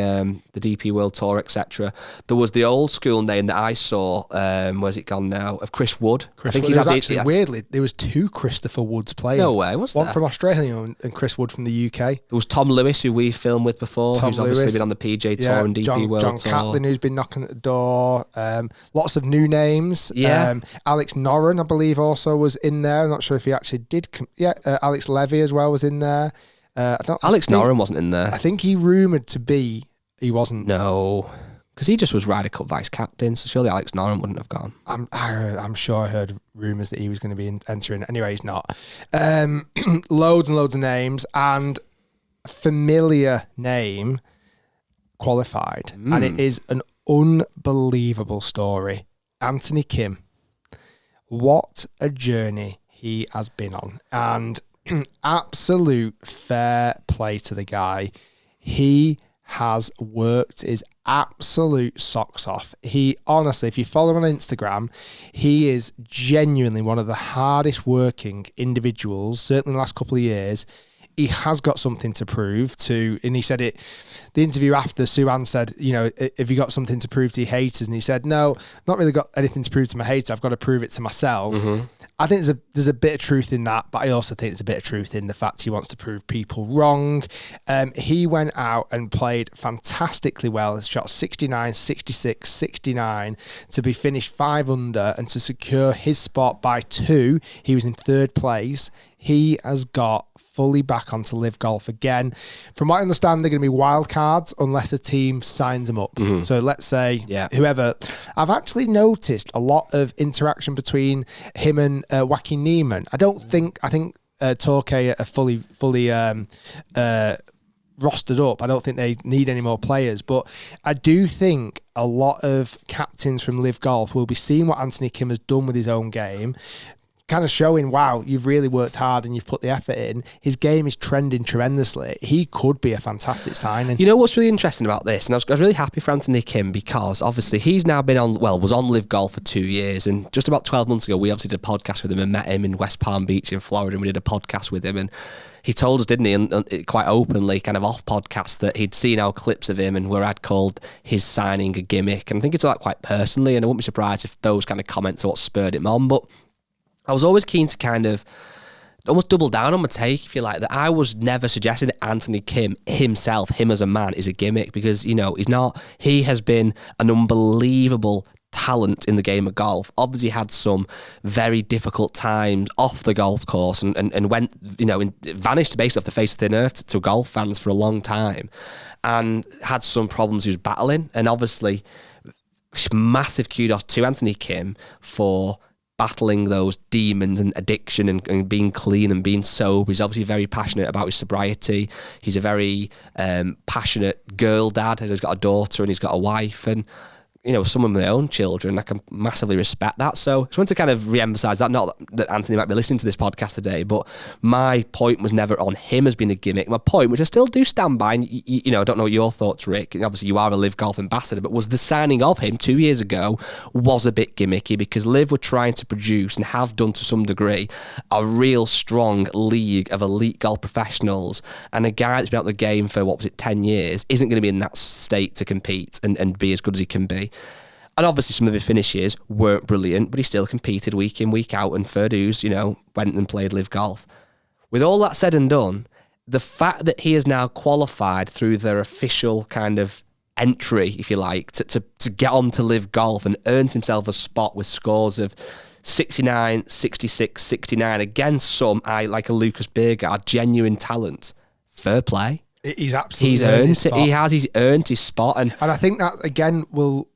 DP World Tour, etc. There was the old school name that I saw. Where's it gone now? Of Chris Wood. I think he's actually weirdly there was 2 Christopher Woods playing. No way, what's one that? From Australia and Chris Wood from the UK. There was Tom Lewis, who we filmed with before, who's obviously been on the PJ Tour and DP World Tour. John Catlin, who's been knocking at the door. Lots of new names. Yeah. Alex Noren, I believe, also was in there. I'm not sure if he actually did. Alex Levy as well was in there. Alex Noren wasn't in there. I think he rumoured to be. He wasn't. No, because he just was Ryder Cup vice captain. So surely Alex Noren wouldn't have gone. I'm sure I heard rumours that he was going to be entering. Anyway, he's not. Loads and loads of names and a familiar name qualified, and it is an unbelievable story. Anthony Kim. What a journey he has been on, and absolute fair play to the guy. He has worked his absolute socks off. He honestly, if you follow him on Instagram, he is genuinely one of the hardest working individuals, certainly in the last couple of years. He has got something to prove to, and he said it, the interview after, Suhan said, have you got something to prove to your haters? And he said, no, not really got anything to prove to my haters. I've got to prove it to myself. Mm-hmm. I think there's a bit of truth in that, but I also think there's a bit of truth in the fact he wants to prove people wrong. He went out and played fantastically well. He shot 69, 66, 69 to be finished 5 under and to secure his spot by 2. He was in 3rd place. He has got fully back onto Live Golf again. From what I understand, they're going to be wild cards unless a team signs him up. Mm-hmm. So let's say whoever. I've actually noticed a lot of interaction between him and Joaquin Niemann. I think Torquay are fully rostered up. I don't think they need any more players, but I do think a lot of captains from Live Golf will be seeing what Anthony Kim has done with his own game, kind of showing, wow, you've really worked hard and you've put the effort in. His game is trending tremendously. He could be a fantastic signing. You know what's really interesting about this? And I was really happy for Anthony Kim because obviously he's now was on Live Golf for 2 years. And just about 12 months ago, we obviously did a podcast with him and met him in West Palm Beach in Florida. And we did a podcast with him. And he told us, didn't he, and quite openly, kind of off podcast, that he'd seen our clips of him and where I'd called his signing a gimmick. And I think it's like quite personally. And I wouldn't be surprised if those kind of comments are what spurred him on. But I was always keen to kind of almost double down on my take, if you like, that I was never suggesting that Anthony Kim himself, him as a man, is a gimmick because, he's not. He has been an unbelievable talent in the game of golf. Obviously had some very difficult times off the golf course and went, vanished basically off the face of thin earth to golf fans for a long time and had some problems he was battling. And obviously, massive kudos to Anthony Kim for battling those demons and addiction and being clean and being sober. He's obviously very passionate about his sobriety. He's a very passionate girl dad. He's got a daughter and he's got a wife and, some of my own children. I can massively respect that. So I just want to kind of re-emphasise that, not that Anthony might be listening to this podcast today, but my point was never on him as being a gimmick. My point, which I still do stand by, and I don't know what your thoughts, Rick, obviously you are a Live Golf ambassador, but was the signing of him 2 years ago was a bit gimmicky because Live were trying to produce and have done to some degree a real strong league of elite golf professionals, and a guy that's been out of the game for 10 years isn't going to be in that state to compete and be as good as he can be. And obviously some of his finishes weren't brilliant, but he still competed week in, week out, and fair dues, went and played Live Golf. With all that said and done, the fact that he has now qualified through their official kind of entry, if you like, to get on to Live Golf and earned himself a spot with scores of 69, 66, 69 against some, like a Lucas Biergaard, genuine talent. Fair play. He's absolutely earned his spot. He's earned his spot. And I think that, again, will...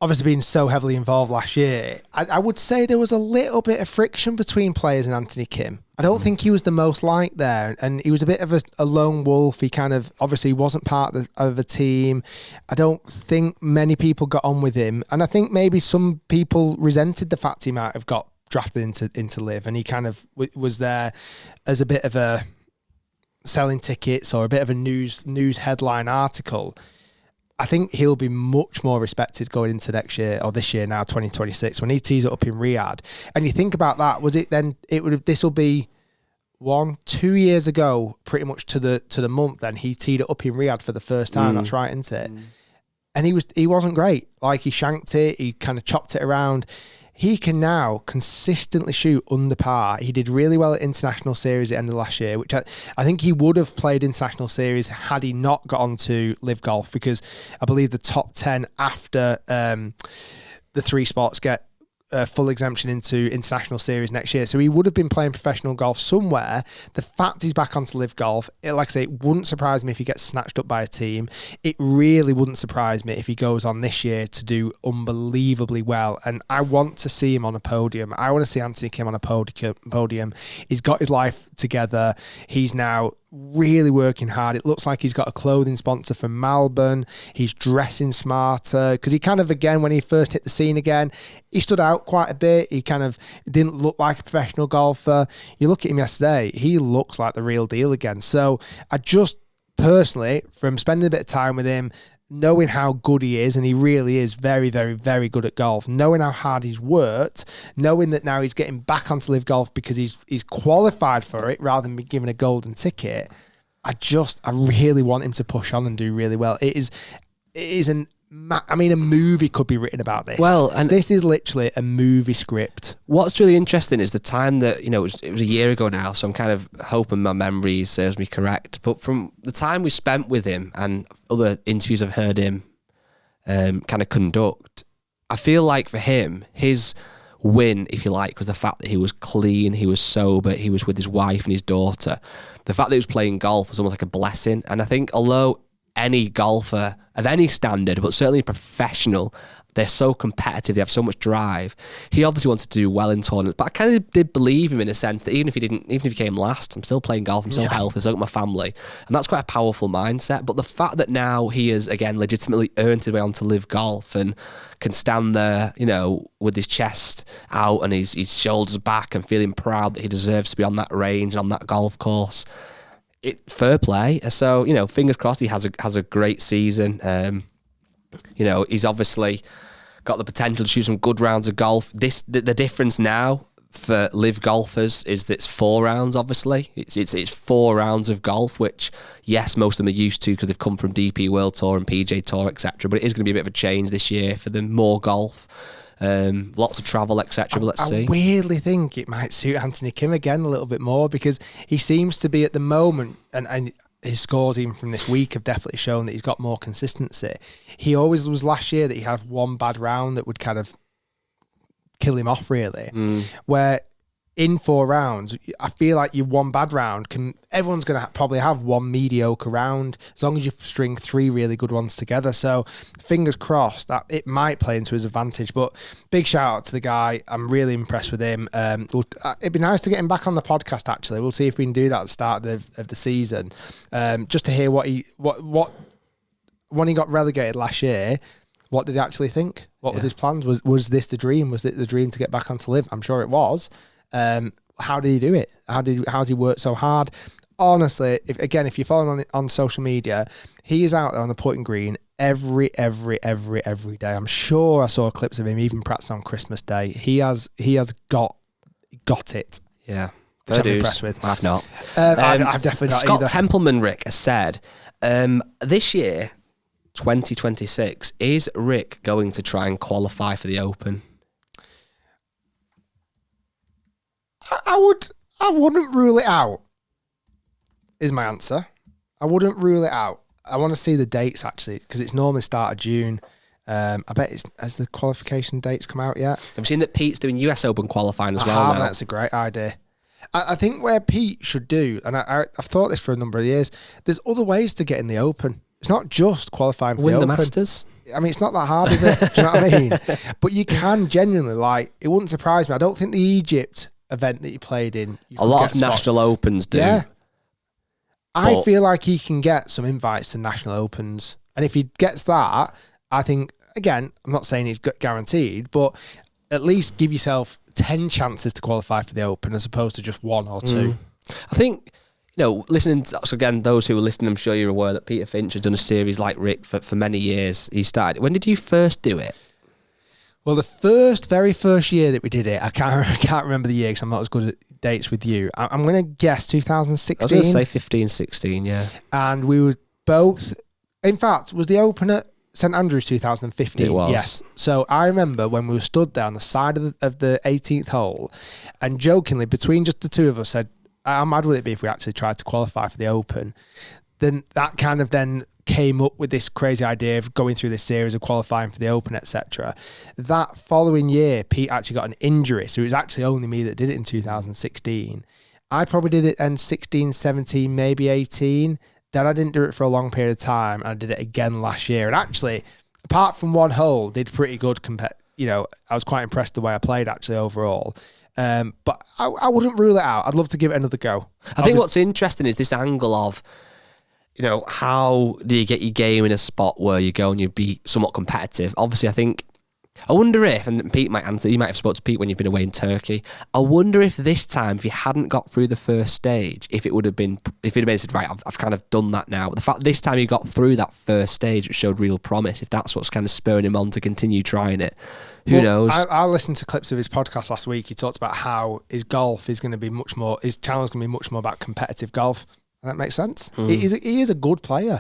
obviously being so heavily involved last year, I would say there was a little bit of friction between players and Anthony Kim. I don't think he was the most liked there, and he was a bit of a lone wolf. He kind of obviously wasn't part of the team. I don't think many people got on with him, and I think maybe some people resented the fact he might have got drafted into Live, and he kind of was there as a bit of a selling tickets or a bit of a news headline article. I think he'll be much more respected going into next year or this year now, 2026, when he tees it up in Riyadh. And you think about that, this will be 2 years ago, pretty much to the month. Then he teed it up in Riyadh for the first time. That's right, isn't it? And he wasn't great. Like, he shanked it. He kind of chopped it around. He can now consistently shoot under par. He did really well at International Series at the end of last year, which I think he would have played International Series had he not got on to Live Golf, because I believe the top 10 after the 3 spots get full exemption into International Series next year. So he would have been playing professional golf somewhere. The fact he's back onto Live Golf, like I say, it wouldn't surprise me if he gets snatched up by a team. It really wouldn't surprise me if he goes on this year to do unbelievably well. And I want to see him on a podium. I want to see Anthony Kim on a podium. He's got his life together. He's now really working hard. It looks like he's got a clothing sponsor from Melbourne. He's dressing smarter, because he kind of, again, when he first hit the scene again, he stood out quite a bit. He kind of didn't look like a professional golfer. You look at him yesterday, he looks like the real deal again. So I just personally, from spending a bit of time with him, knowing how good he is, and he really is very, very, very good at golf, knowing how hard he's worked, knowing that now he's getting back onto Live Golf because he's qualified for it rather than be given a golden ticket, I really want him to push on and do really well. It is a movie could be written about this. Well, and this is literally a movie script. What's really interesting is the time that, it was a year ago now, so I'm kind of hoping my memory serves me correct. But from the time we spent with him and other interviews I've heard him kind of conduct, I feel like for him, his win, if you like, was the fact that he was clean, he was sober, he was with his wife and his daughter. The fact that he was playing golf was almost like a blessing. And I think although any golfer of any standard, but certainly professional, they're so competitive, they have so much drive. He obviously wanted to do well in tournaments, but I kind of did believe him in a sense that even if he came last, I'm still playing golf, I'm still healthy, I've still got my family. And that's quite a powerful mindset. But the fact that now he has, again, legitimately earned his way onto Live Golf and can stand there, with his chest out and his shoulders back and feeling proud that he deserves to be on that range, on that golf course, fair play. So, fingers crossed he has a great season. He's obviously got the potential to shoot some good rounds of golf. The difference now for Live golfers is that it's 4 rounds, obviously. It's 4 rounds of golf, which, yes, most of them are used to because they've come from DP World Tour and PJ Tour, etc. But it is going to be a bit of a change this year for them, more golf. Lots of travel, etc. But let's see. I weirdly think it might suit Anthony Kim again a little bit more, because he seems to be at the moment, and his scores even from this week have definitely shown that he's got more consistency. He always was last year that he had one bad round that would kind of kill him off, really. Where in 4 rounds, I feel like your one bad round everyone's going to probably have one mediocre round as long as you string 3 really good ones together. So fingers crossed that it might play into his advantage. But big shout out to the guy. I'm really impressed with him. It'd be nice to get him back on the podcast, actually. We'll see if we can do that at the start of the season. Just to hear what when he got relegated last year, what did he actually think? What was his plans? Was this the dream? Was it the dream to get back onto Live? I'm sure it was. How did he do it? How's he worked so hard? Honestly, if you follow him on social media, he is out there on the putting green every day. I'm sure I saw clips of him even practicing on Christmas Day. He has got it. Yeah. Which I'm impressed with. I've not. I've definitely not Scott either. Templeman, Rick, has said, this year, 2026, is Rick going to try and qualify for the Open? I wouldn't rule it out, is my answer. I wouldn't rule it out. I want to see the dates, actually, because it's normally start of June. I bet has the qualification dates come out yet? I've seen that Pete's doing US Open qualifying as well now. That's a great idea. I think where Pete should do, and I've thought this for a number of years, there's other ways to get in the Open. It's not just qualifying for the Open. Win the Masters? I mean, it's not that hard, is it? Do you know what I mean? But you can genuinely, it wouldn't surprise me. I don't think the Egypt event that he played in, a lot of national opens do. Yeah. I feel like he can get some invites to national opens. And if he gets that, I think, again, I'm not saying he's guaranteed, but at least give yourself 10 chances to qualify for the Open as opposed to just 1 or 2. I think, listening to, so again, those who are listening, I'm sure you're aware that Peter Finch has done a series like Rick for many years. He started. When did you first do it? Well, the very first year that we did it, I can't remember the year because I'm not as good at dates with you. I'm going to guess 2016. I was going to say 15, 16, yeah. And we were both, in fact, was the Open at St Andrews 2015? It was. Yes. So I remember when we were stood there on the side of the 18th hole, and jokingly, between just the two of us, said, how mad would it be if we actually tried to qualify for the Open? Then that kind of then came up with this crazy idea of going through this series of qualifying for the Open, etc. That following year, Pete actually got an injury, so it was actually only me that did it in 2016. I probably did it in 16, 17, maybe 18. Then I didn't do it for a long period of time, and I did it again last year. And actually, apart from one hole, did pretty good. I was quite impressed the way I played actually overall. But I wouldn't rule it out. I'd love to give it another go. I think what's interesting is this angle of, how do you get your game in a spot where you go and you be somewhat competitive? Obviously, I wonder if, and Pete might answer, you might have spoken to Pete when you've been away in Turkey. I wonder if this time, if you hadn't got through the first stage, if it would have been, if you'd have said, right, I've kind of done that now. The fact this time you got through that first stage, it showed real promise. If that's what's kind of spurring him on to continue trying it, who knows? I listened to clips of his podcast last week. He talked about how his golf is going to be much more, his channel is going to be much more about competitive golf. That makes sense. He is a good player.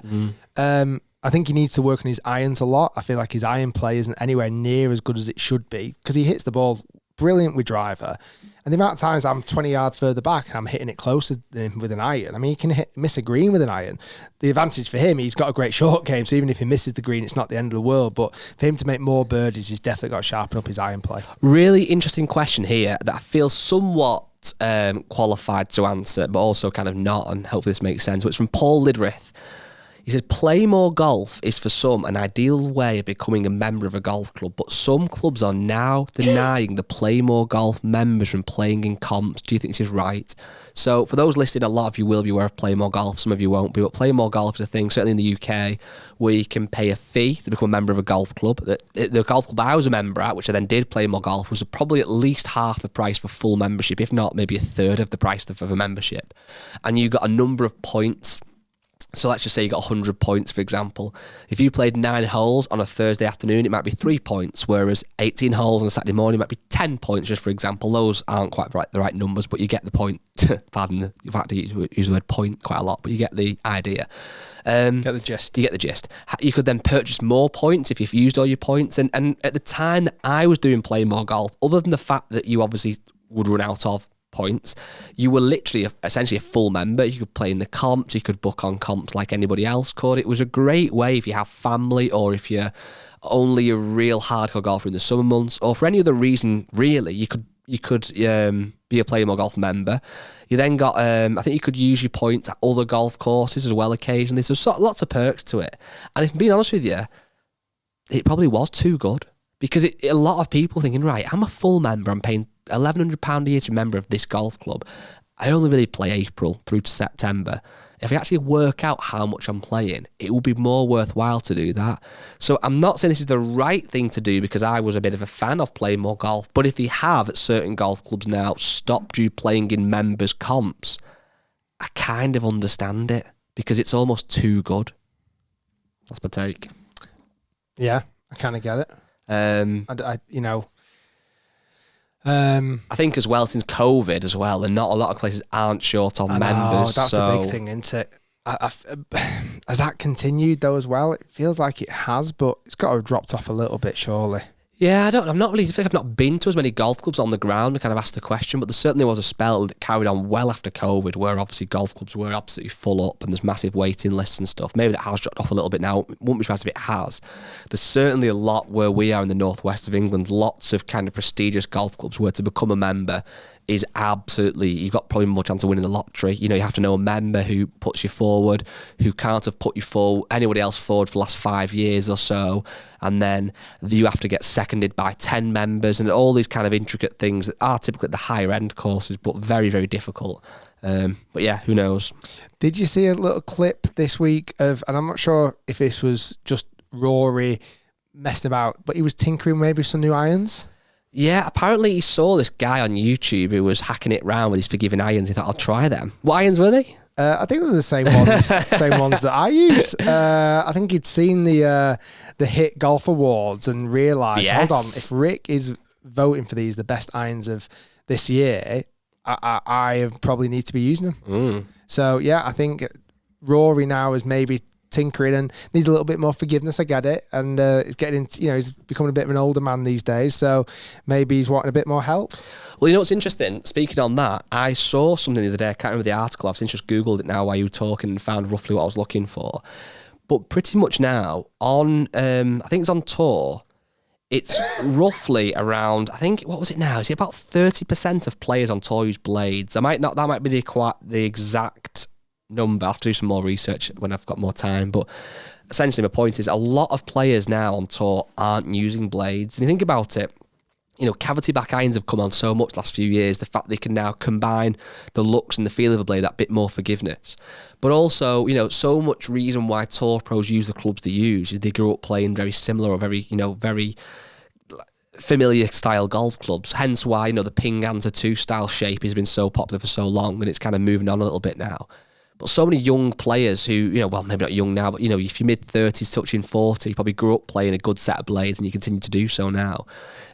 I think he needs to work on his irons a lot. I feel like his iron play isn't anywhere near as good as it should be because he hits the ball brilliant with driver. And the amount of times I'm 20 yards further back and I'm hitting it closer than with an iron. I mean, he can miss a green with an iron. The advantage for him, he's got a great short game, so even if he misses the green, it's not the end of the world. But for him to make more birdies, he's definitely got to sharpen up his iron play. Really interesting question here that I feel somewhat qualified to answer, but also kind of not, and hopefully this makes sense. But it's from Paul Lidrith. He says, play more golf is for some an ideal way of becoming a member of a golf club, but some clubs are now denying the play more golf members from playing in comps. Do you think this is right? So for those listening, a lot of you will be aware of play more golf, some of you won't be, but play more golf is a thing, certainly in the UK, where you can pay a fee to become a member of a golf club. The golf club I was a member at, which I then did play more golf, was probably at least half the price for full membership, if not maybe a third of the price of a membership. And you got a number of points. So let's just say you got 100 points, for example. If you played 9 holes on a Thursday afternoon, it might be 3 points, whereas 18 holes on a Saturday morning might be 10 points, just for example. Those aren't quite the right numbers, but you get the point. Pardon, you've had to use the word point quite a lot, but you get the idea. Get the gist. You get the gist. You could then purchase more points if you've used all your points. And at the time that I was doing play more golf, other than the fact that you obviously would run out of points, you were literally essentially a full member. You could play in the comps, you could book on comps like anybody else could. It was a great way if you have family, or if you're only a real hardcore golfer in the summer months, or for any other reason really, you could be a Play More Golf member. You then got I think you could use your points at other golf courses as well occasionally. So lots of perks to it. And if I'm being honest with you, it probably was too good, because a lot of people thinking, right, I'm a full member, I'm paying £1,100 a year to be a member of this golf club. I only really play April through to September. If I actually work out how much I'm playing, it will be more worthwhile to do that. So I'm not saying this is the right thing to do, because I was a bit of a fan of playing more golf. But if they have at certain golf clubs now stopped you playing in members' comps, I kind of understand it, because it's almost too good. That's my take. Yeah, I kind of get it. I think as well, since COVID as well, and not a lot of places aren't short on members. That's the big thing, isn't it? Has that continued though as well? It feels like it has, but it's got to have dropped off a little bit, surely. Yeah, I'm not really, I think I've not been to as many golf clubs on the ground to kind of ask the question, but there certainly was a spell that carried on well after COVID, where obviously golf clubs were absolutely full up and there's massive waiting lists and stuff. Maybe that has dropped off a little bit now. Wouldn't be surprised if it has. There's certainly a lot where we are in the northwest of England, lots of kind of prestigious golf clubs where to become a member is absolutely, you've got probably more chance of winning the lottery. You know, you have to know a member who puts you forward, who can't have put you forward, anybody else forward for the last 5 years or so. And then you have to get seconded by 10 members and all these kind of intricate things that are typically at the higher end courses, but very, very difficult. But yeah, who knows? Did you see a little clip this week of, and I'm not sure if this was just Rory messing about, but he was tinkering maybe with some new irons? Yeah, apparently he saw this guy on YouTube who was hacking it round with his forgiving irons. He thought, I'll try them. What irons were they? I think they're the same ones that I use. I think he'd seen the Hit Golf Awards and realised, hold on, if Rick is voting for these the best irons of this year, I probably need to be using them. So yeah, I think Rory now is maybe tinkering and needs a little bit more forgiveness. I get it, and he's getting into, he's becoming a bit of an older man these days, so maybe he's wanting a bit more help. Well, you know what's interesting? Speaking on that, I saw something the other day. I can't remember the article. I've since just Googled it now while you were talking and found roughly what I was looking for. But pretty much now on, I think it's on tour. It's roughly around, I think, what was it now? Is it about 30% of players on tour use blades? That might be the exact number. I'll have to do some more research when I've got more time. But essentially my point is a lot of players now on tour aren't using blades. And you think about it, cavity back irons have come on so much the last few years. The fact they can now combine the looks and the feel of a blade, that bit more forgiveness. But also, so much reason why tour pros use the clubs they use is they grew up playing very similar or very familiar style golf clubs. Hence why, the Ping Answer 2 style shape has been so popular for so long, and it's kind of moving on a little bit now. But so many young players who, well, maybe not young now, but, if you're mid-30s, touching 40, probably grew up playing a good set of blades and you continue to do so now.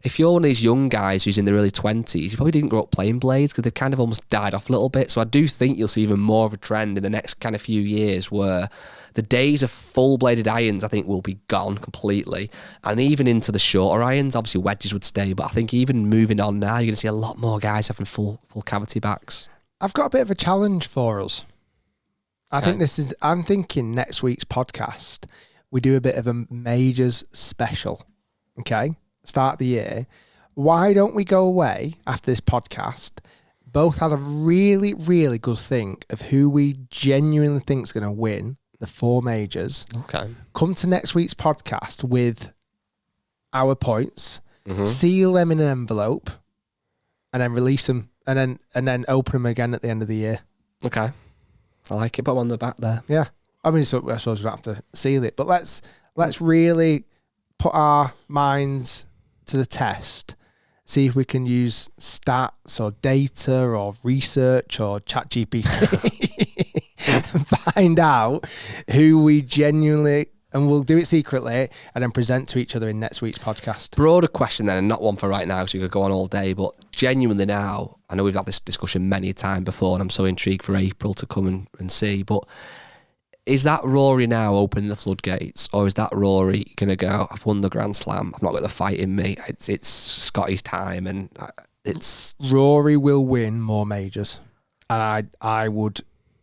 If you're one of these young guys who's in their early 20s, you probably didn't grow up playing blades because they've kind of almost died off a little bit. So I do think you'll see even more of a trend in the next kind of few years where the days of full-bladed irons, I think, will be gone completely. And even into the shorter irons, obviously wedges would stay, but I think even moving on now, you're going to see a lot more guys having full cavity backs. I've got a bit of a challenge for us. I'm thinking next week's podcast, we do a bit of a majors special. Okay? Start the year. Why don't we go away after this podcast, both had a really, really good think of who we genuinely think is going to win the 4 majors. Okay. Come to next week's podcast with our points, seal them in an envelope, and then release them, and then open them again at the end of the year. Okay. I like it, put them on the back there. Yeah. I mean, so I suppose we don't have to seal it, but let's really put our minds to the test, see if we can use stats or data or research or ChatGPT and find out who we genuinely, and we'll do it secretly and then present to each other in next week's podcast. Broader question then, and not one for right now, so you could go on all day, but genuinely now, I know we've had this discussion many a time before, and I'm so intrigued for April to come and see, but is that Rory now opening the floodgates, or is that Rory going to go, I've won the Grand Slam, I've not got the fight in me, it's Scotty's time, and it's... Rory will win more majors, and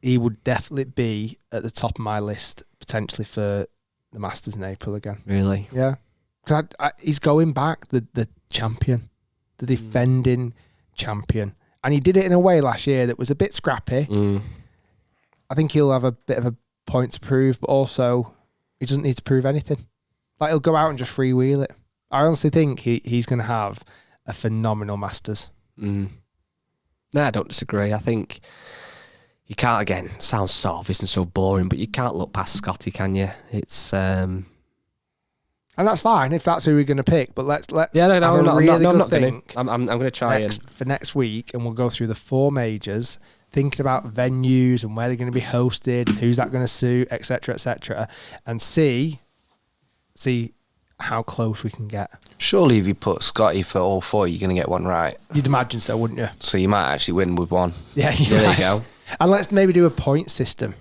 he would definitely be at the top of my list, potentially for the Masters in April again. Really? Yeah. Because he's going back, the champion, the defending champion. And he did it in a way last year that was a bit scrappy. I think he'll have a bit of a point to prove, but also he doesn't need to prove anything. Like, he'll go out and just freewheel it. I honestly think he's going to have a phenomenal Masters. No, I don't disagree. I think you can't, again, sounds so obvious and so boring, but you can't look past Scotty, can you? It's... And that's fine if that's who we're going to pick, but let's yeah, no, have a really good think. I'm going to try for next week, and we'll go through the 4 majors, thinking about venues and where they're going to be hosted, and who's that going to suit, etc., and see how close we can get. Surely if you put Scotty for all 4, you're going to get one right. You'd imagine so, wouldn't you? So you might actually win with one. Yeah, there you go. And let's maybe do a point system.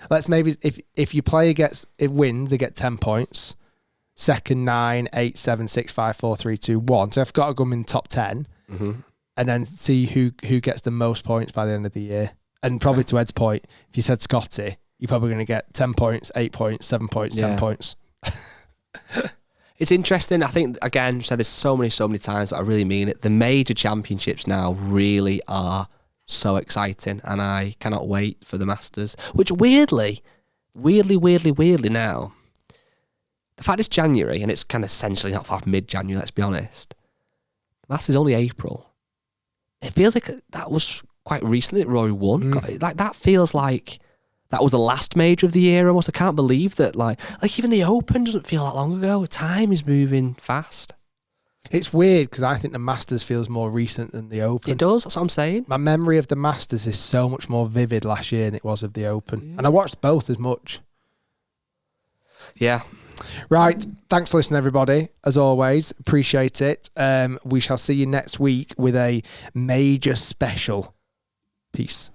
Let's maybe, if your player wins, they get 10 points. Second 9, 8, 7, 6, 5, 4, 3, 2, 1. So I've got to go in top 10, and then see who gets the most points by the end of the year. And probably to Ed's point, if you said Scotty, you're probably going to get 10 points, 8 points, 7 points, 10 points. It's interesting. I think, again, I've said this so many times, but I really mean it. The major championships now really are so exciting, and I cannot wait for the Masters. Which weirdly now, the fact it's January, and it's kind of essentially not far from mid-January, let's be honest. The Masters is only April. It feels like that was quite recently that Rory won. Like, that feels like that was the last major of the year almost. I can't believe that. Like even the Open doesn't feel that long ago. Time is moving fast. It's weird because I think the Masters feels more recent than the Open. It does. That's what I'm saying. My memory of the Masters is so much more vivid last year than it was of the Open. And I watched both as much. Yeah. Right. Thanks for listening, everybody. As always, appreciate it. We shall see you next week with a major special. Peace.